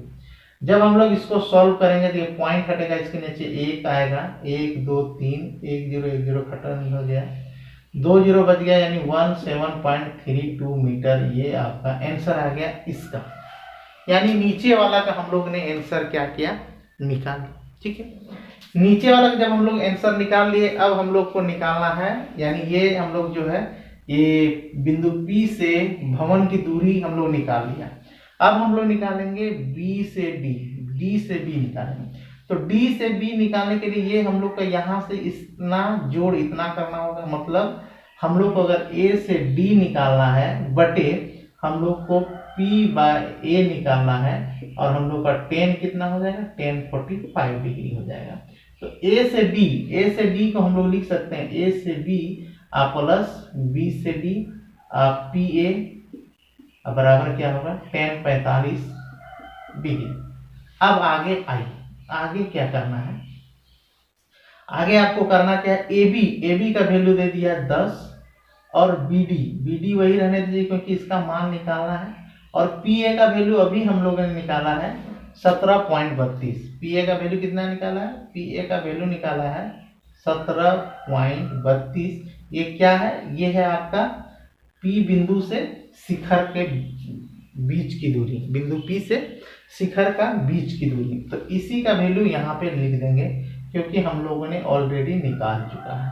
जब हम लोग इसको सॉल्व करेंगे तो ये पॉइंट हटेगा, इसके नीचे 1 आएगा, 1 2 3, 1 0 1 0 खत्म हो गया, 2 0 बच गया, यानी 17.32 मीटर। ये आपका आंसर आ गया इसका, यानी नीचे वाला का हम लोग ने आंसर क्या किया निकाल। ठीक है, नीचे वाला का जब हम लोग आंसर निकाल लिए, अब हम लोग को निकालना है, यानी ये हम लोग जो है ये बिंदु P से भवन की दूरी हम लोग निकाल लिया। अब हम लोग निकालेंगे B से D, D से B निकालेंगे। तो D से B निकालने के लिए ये हम लोग का यहाँ से इतना जोड़ इतना करना होगा, मतलब हम लोग को अगर A से D निकालना है बटे हम लोग को P/A निकालना है, और हम लोग का 10 कितना हो जाएगा 1045 डिग्री हो जाएगा। तो A से D को हम लोग लिख सकते हैं A से B प्लस B से D PA बराबर क्या होगा 1045 डिग्री। अब आगे आइए, आगे क्या करना है, आगे आपको करना क्या है, AB का वैल्यू दे दिया 10, और BD वही रहने दीजिए क्योंकि इसका मान निकालना है, और PA का वैल्यू अभी हम लोगों ने निकाला है 17.32। PA का वैल्यू कितना निकाला है, PA का वैल्यू निकाला है 17.32। ये क्या है, ये है आपका P बिंदु से शिखर के बीच की दूरी, बिंदु P से शिखर का बीच की दूरी। तो इसी का वैल्यू यहाँ पे लिख देंगे क्योंकि हम लोगों ने ऑलरेडी निकाल चुका है,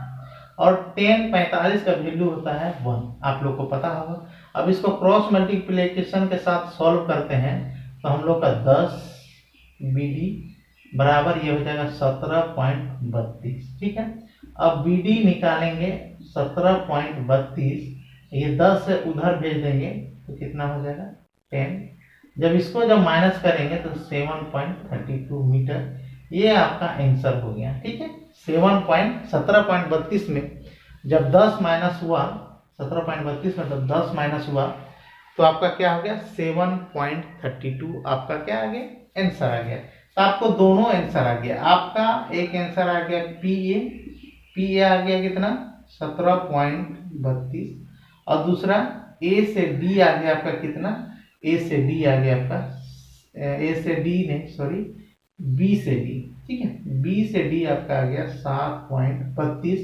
और 1045 का वैल्यू होता है 1, आप लोग को पता होगा। अब इसको क्रॉस मल्टीप्लिकेशन के साथ सॉल्व करते हैं तो हम लोग का 10 BD बराबर ये हो जाएगा 17.32। ठीक है, अब BD निकालेंगे 17.32, ये 10 से उधर भेज देंगे तो कितना हो जाएगा 10। जब इसको जब माइनस करेंगे तो 7.32 मीटर, ये आपका आंसर हो गया। ठीक है, 17.32 में जब 10 माइनस हुआ, 17.32 में जब 10 माइनस हुआ तो आपका क्या हो गया 7.32, आपका क्या आ गया आंसर आ गया। तो आपको दोनों आंसर आ गया, आपका एक आंसर आ गया PA आ गया कितना 17.32, और दूसरा A से D आ गया आपका कितना, A से D आ गया आपका A से D नहीं सॉरी B से D। ठीक है, B से D आपका आ गया 7.32,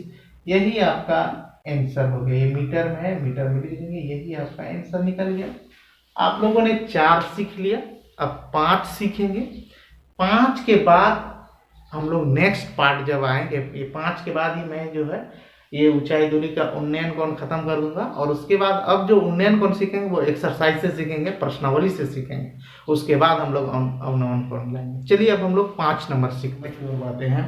यही आपका आंसर हो गया। ये मीटर में है, मीटर में लिख देंगे, यही आपका आंसर निकल गया। आप लोगों ने 4 सीख लिया, अब 5 सीखेंगे। 5 के बाद हम लोग नेक्स्ट पार्ट जब आएंगे, ये 5 के बाद ही मैं जो है ये ऊंचाई दूरी का उन्नयन कोण खत्म कर दूंगा, और उसके बाद अब जो उन्नयन कोण सीखेंगे वो एक्सरसाइज से सीखेंगे, प्रश्नावली से सीखेंगे, उसके बाद हम लोग अवनमन कोण लाएंगे। चलिए अब हम लोग 5 नंबर सीखते हैं।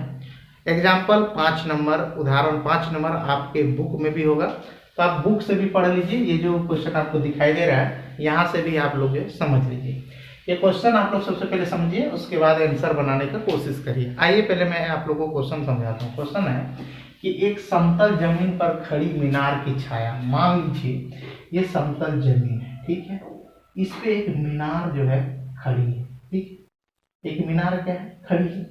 एग्जाम्पल 5 नंबर, उदाहरण 5 नंबर आपके बुक में भी होगा, तो आप बुक से भी पढ़ लीजिए। ये जो क्वेश्चन आपको दिखाई दे रहा है यहाँ से भी आप लोग समझ लीजिए। ये क्वेश्चन आप लोग सबसे पहले समझिए, उसके बाद आंसर बनाने का कोशिश करिए। आइए पहले मैं आप लोगों को क्वेश्चन समझाता हूँ। क्वेश्चन है कि एक समतल जमीन पर खड़ी मीनार की छाया, मान लीजिए ये समतल जमीन है, ठीक है, इस पे एक मीनार जो है खड़ी है। ठीक, एक मीनार क्या है खड़ी है।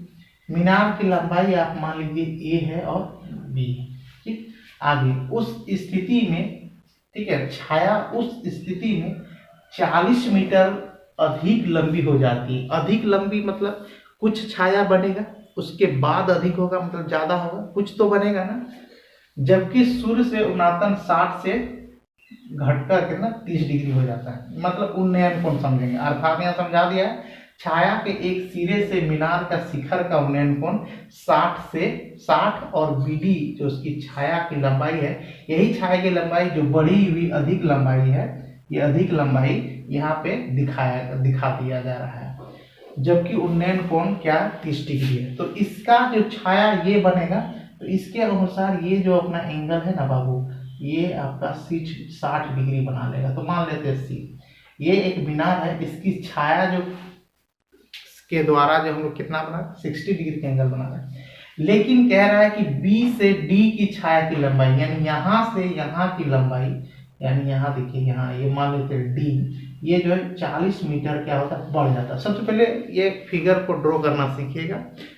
मीनार की लंबाई आप मान लीजिए ए है और बी है। ठीक, आगे उस स्थिति में, ठीक है, छाया उस स्थिति में 40 मीटर अधिक लंबी हो जाती है। अधिक लंबी मतलब कुछ छाया बनेगा, उसके बाद अधिक होगा मतलब ज्यादा होगा, कुछ तो बनेगा ना। जबकि सूर्य से उन्नातन 60 से घटकर कितना 30 डिग्री हो जाता है, मतलब उन्नयन कोण समझेंगे। अर्थात यहाँ समझा दिया है, छाया के एक सिरे से मीनार का शिखर का उन्नयन कोण 60 और बीडी जो उसकी छाया की लंबाई है, यही छाया की लंबाई जो बढ़ी हुई अधिक लंबाई है, ये अधिक लंबाई यहाँ पे दिखा दिया जा रहा है। जबकि उन्नयन कोण क्या 30 डिग्री है। तो इसका जो छाया ये बनेगा, तो इसके अनुसार ये जो अपना एंगल है ना बाबू, ये आपका 60 डिग्री बना लेगा। तो मान लेते हैं सी, ये एक मीनार है, इसकी छाया जो के द्वारा जो हम लोग कितना बना 60 डिग्री का एंगल बना रहे हैं। लेकिन कह रहा है कि बी से डी की छाया की लंबाई, यानी यहां से यहां की लंबाई, यानी यहाँ देखिए, यहाँ ये मान लेते हैं डी, ये जो है 40 मीटर क्या होता है बढ़ जाता है। सबसे पहले ये फिगर को ड्रॉ करना सीखिएगा।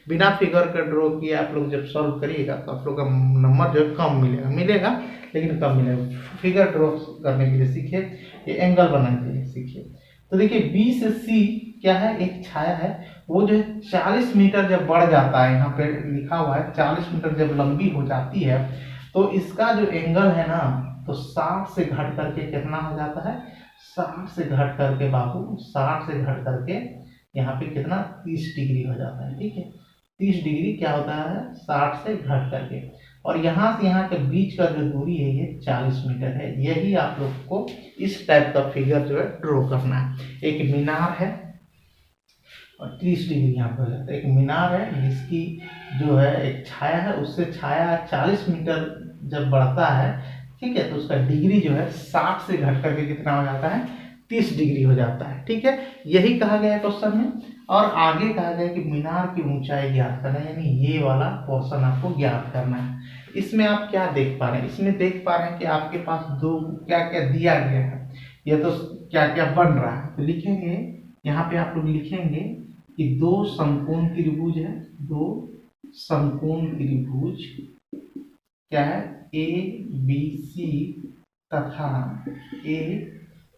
बिना फिगर का ड्रॉ किए आप लोग जब सॉल्व करिएगा तो आप लोग का नंबर जो है कम मिलेगा लेकिन कम मिलेगा। फिगर ड्रॉ करने के लिए सीखिए, ये एंगल बनाने के लिए सीखिए। तो देखिए बी से सी क्या है, एक छाया है, वो जो है 40 मीटर जब बढ़ जाता है, यहाँ पे लिखा हुआ है 40 मीटर जब लंबी हो जाती है, तो इसका जो एंगल है ना, तो 60 से घट करके कितना हो जाता है, 60 से घट करके बाबू, 60 से घट करके यहाँ पे कितना 30 डिग्री हो जाता है। ठीक है, 30 डिग्री क्या होता है 60 से घट करके, और यहाँ से यहाँ के बीच का जो दूरी है ये 40 मीटर है। यही आप लोग को इस टाइप का फिगर जो है ड्रॉ करना है। एक मीनार है और 30 डिग्री यहाँ पर हो जाता है। एक मीनार है जिसकी जो है एक छाया है, उससे छाया 40 मीटर जब बढ़ता है, ठीक है, तो उसका डिग्री जो है 60 से घट करके कितना हो जाता है 30 डिग्री हो जाता है। ठीक है, यही कहा गया है क्वेश्चन में। और आगे कहा गया कि मीनार की ऊंचाई ज्ञात करना है, यानी ये वाला पोर्शन आपको ज्ञात करना है। इसमें आप क्या देख पा रहे हैं, इसमें देख पा रहे हैं कि आपके पास दो क्या क्या दिया गया है, या तो क्या क्या बन रहा है। तो लिखेंगे यहाँ पे, आप लोग लिखेंगे कि दो समकोण त्रिभुज है, दो समकोण त्रिभुज क्या है ए बी सी तथा ए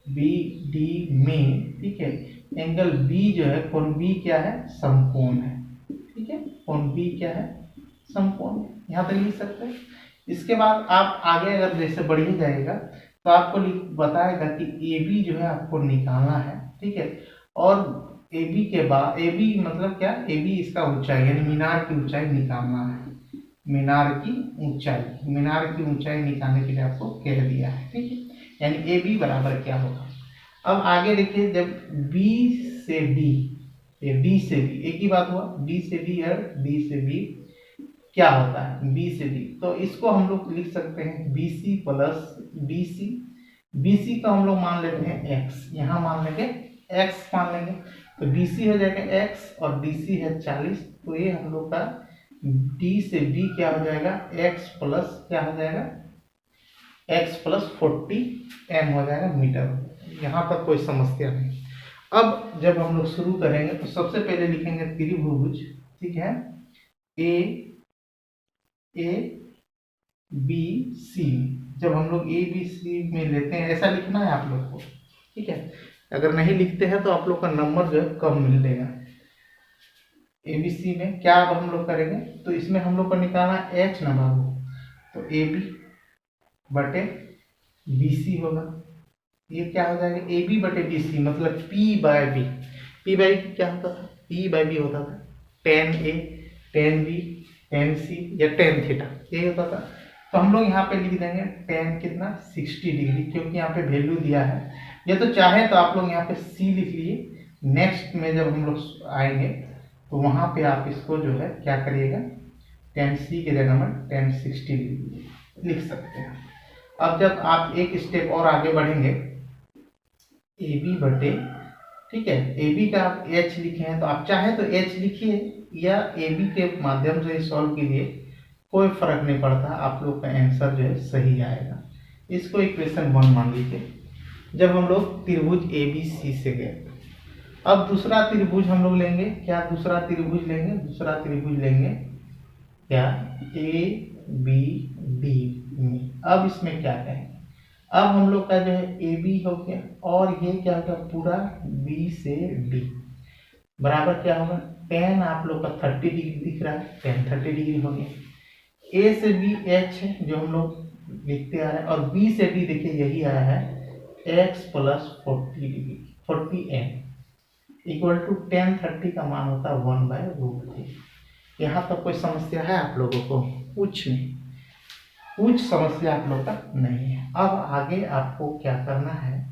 बी डी में, ठीक है, एंगल बी जो है, कोण बी क्या है समकोण है। ठीक है, कोण बी क्या है समकोण, यहाँ तक लिख सकते हैं। इसके बाद आप आगे अगर जैसे बढ़िए जाएगा तो आपको बताएगा कि ए बी जो है आपको निकालना है। ठीक है, और ए बी के बाद, ए बी मतलब क्या, ए बी इसका ऊंचाई यानी मीनार की ऊंचाई निकालना है। मीनार की ऊंचाई निकालने के लिए आपको कह दिया है। ठीक है, यानी ए बी बराबर क्या होगा। अब आगे देखिए, जब बी से डी, डी से बी एक ही बात हुआ, बी से बी और डी से बी क्या होता है, बी से डी, तो इसको हम लोग लिख सकते हैं B C plus B C. B C का हम लोग मान लेते हैं एक्स, यहाँ मान लेंगे एक्स मान लेंगे, तो बी सी हो जाएगा एक्स और डी सी है 40, तो ये हम लोग का डी से बी क्या हो जाएगा एक्स प्लस क्या हो जाएगा एक्स प्लस 40 एम हो जाएगा मीटर। यहाँ तक कोई समस्या नहीं। अब जब हम लोग शुरू करेंगे तो सबसे पहले लिखेंगे त्रिभुज, ठीक है, ए बी सी। जब हम लोग ए बी सी में लेते हैं, ऐसा लिखना है आप लोग को। ठीक है, अगर नहीं लिखते हैं तो आप लोग का नंबर जो है कम मिलेगा। एबीसी में क्या अब हम लोग करेंगे, तो इसमें हम लोग को निकालना एच ना बाबू, तो ए बी बटे बी सी होगा। ये क्या हो जाएगा ए बी बटे बी सी, मतलब P by B. P by B क्या होता था, पी बाई बी होता था tan A tan B tan C या टेन थीटा, यही होता था। तो हम लोग यहाँ पे लिख देंगे टेन कितना 60 डिग्री, क्योंकि यहाँ पे वैल्यू दिया है। या तो चाहे तो आप लोग यहाँ पे सी लिख लिए, नेक्स्ट में जब हम लोग आएंगे तो वहाँ पे आप इसको जो है क्या करिएगा, टेन सी के जगह में टेन 60 डिग्री लिख सकते हैं। अब जब आप एक स्टेप और आगे बढ़ेंगे, ए बी बटे, ठीक है, ए बी का आप एच लिखे हैं तो आप चाहे तो एच लिखिए या ए बी के माध्यम से सॉल्व कीजिए, कोई फर्क नहीं पड़ता, आप लोग का आंसर जो है सही आएगा। इसको इक्वेशन 1 मान लीजिए। जब हम लोग त्रिभुज ए बी सी से गए अब दूसरा त्रिभुज हम लोग लेंगे, क्या दूसरा त्रिभुज लेंगे, दूसरा त्रिभुज लेंगे क्या, ए बी डी में। अब इसमें क्या कहेंगे, अब हम लोग का जो है ए बी हो गया और ये क्या होगा पूरा बी से डी बराबर क्या होगा, टेन आप लोग का 30 डिग्री दिख रहा है, टेन 30 डिग्री हो गया। ए से बी एच है जो हम लोग लिखते आ रहे हैं, और बी से डी देखिए यही आया है X plus 40 degree 40 M equal to tan 30 का मान होता है 1/√3। यहाँ तक कोई समस्या है आप लोगों को, कुछ नहीं, कुछ समस्या आप लोग का नहीं है। अब आगे आपको क्या करना है,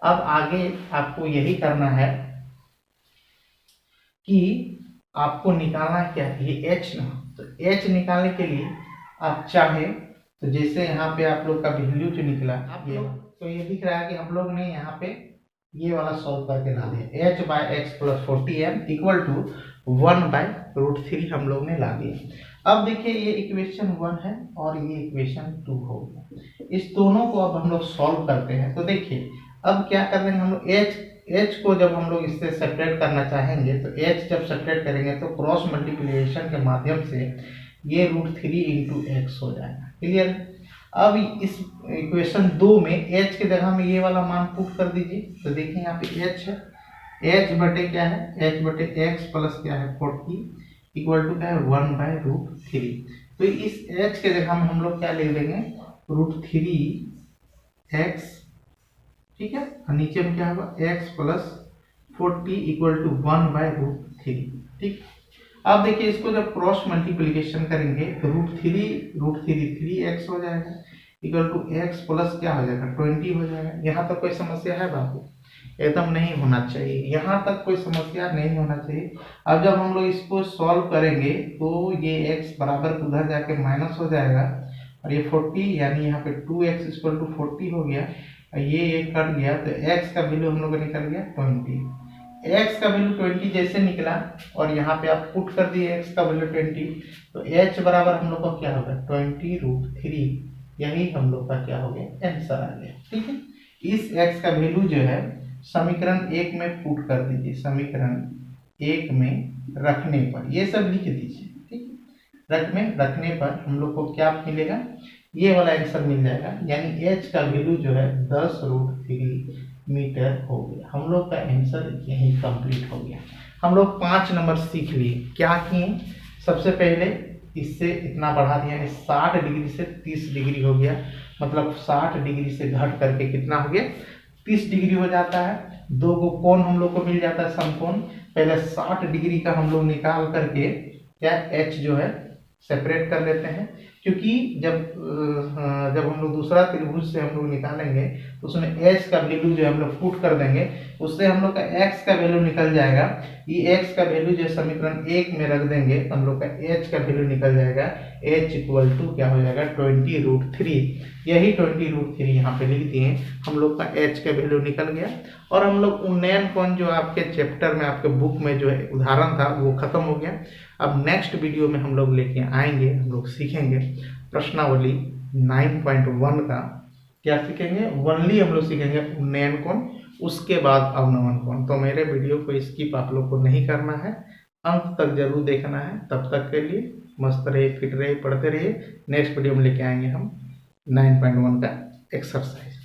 अब आगे आपको यही करना है कि आपको निकालना क्या है, ये एच ना, तो एच निकालने के लिए आप चाहे तो जैसे यहाँ पे आप लोग का वैल्यू जो निकला आप लोग, तो ये दिख रहा है कि हम लोग ने यहाँ पे ये वाला सॉल्व करके ला दिया, H by X plus 40m equal to 1/√3 हम लोग ने ला दिया। अब देखिए ये इक्वेशन 1 है और ये इक्वेशन 2 हो गया, इस दोनों को अब हम लोग सॉल्व करते हैं। तो देखिए अब क्या कर रहे हैं हम लोग, एच को जब हम लोग इससे सेपरेट करना चाहेंगे तो एच जब सेपरेट करेंगे तो क्रॉस मल्टीप्लिकेशन के माध्यम से ये √3 इंटू एक्स हो जाएगा, क्लियर। अब इस इक्वेशन 2 में एच के जगह में ये वाला मान पुट कर दीजिए, तो देखिए यहाँ पे एच है, एच बटे क्या है, एच बटे एक्स प्लस क्या है 40 इक्वल टू क्या है 1/√3। तो इस एच के जगह में हम लोग क्या लिख देंगे √3x, ठीक है, और नीचे में क्या होगा एक्स प्लस 40 इक्वल टू 1/√3, ठीक। अब देखिए इसको जब क्रॉस मल्टीप्लिकेशन करेंगे तो √3 3x हो जाएगा इक्वल टू एक्स प्लस क्या हो जाएगा 20 हो जाएगा। यहाँ तक कोई समस्या है बाबू, एकदम नहीं होना चाहिए, यहाँ तक कोई समस्या नहीं होना चाहिए। अब जब हम लोग इसको सॉल्व करेंगे तो ये x बराबर उधर जाके माइनस हो जाएगा और ये 40 यानी यहाँ पे 2x इक्वल टू 40 हो गया, ये कट गया तो x का वैल्यू हम लोग का निकल गया 20। x का वैल्यू 20 जैसे निकला और यहाँ पे आप पुट कर दिए x का वैल्यू 20, तो h बराबर हम लोग का क्या होगा 20√3, यही हम लोग का क्या हो गया आंसर आ गया, ठीक है। इस x का वैल्यू जो है समीकरण 1 में पुट कर दीजिए, समीकरण 1 में रखने पर ये सब लिख दीजिए, ठीक है। रखने पर हम लोग को क्या मिलेगा, ये वाला आंसर मिल जाएगा, यानी h का वैल्यू जो है 10√3 मीटर हो गया। हम लोग का आंसर यही कंप्लीट हो गया। हम लोग 5 नंबर सीख लिए, क्या किए, सबसे पहले इससे इतना बढ़ा दिया, 60 डिग्री से 30 डिग्री हो गया, मतलब 60 डिग्री से घट करके कितना हो गया 30 डिग्री हो जाता है। दो को कोण हम लोग को मिल जाता है समकोण, पहले 60 डिग्री का हम लोग निकाल करके क्या h जो है सेपरेट कर लेते हैं, क्योंकि जब हम लोग दूसरा त्रिभुज से हम लोग निकालेंगे तो उसमें h का वैल्यू जो हम लोग पुट कर देंगे, उससे हम लोग का x का वैल्यू निकल जाएगा। ये x का वैल्यू जो समीकरण 1 में रख देंगे तो हम लोग का h का वैल्यू निकल जाएगा, h इक्वल टू क्या हो जाएगा 20√3, यही 20√3 यहाँ पे लिख दिए, हम लोग का h का वैल्यू निकल गया। और हम लोग उन्नयन कोण जो आपके चैप्टर में आपके बुक में जो है उदाहरण था वो खत्म हो गया। अब नेक्स्ट वीडियो में हम लोग लेके आएंगे, हम लोग सीखेंगे प्रश्नावली 9.1 का, क्या सीखेंगे, ओनली हम लोग सीखेंगे उन्नयन कोण, उसके बाद अवनमन कोण। तो मेरे वीडियो को स्किप आप लोग को नहीं करना है, अंत तक जरूर देखना है। तब तक के लिए मस्त रहिए, फिट रहिए, पढ़ते रहिए। नेक्स्ट वीडियो में लेके आएंगे हम 9.1 का एक्सरसाइज।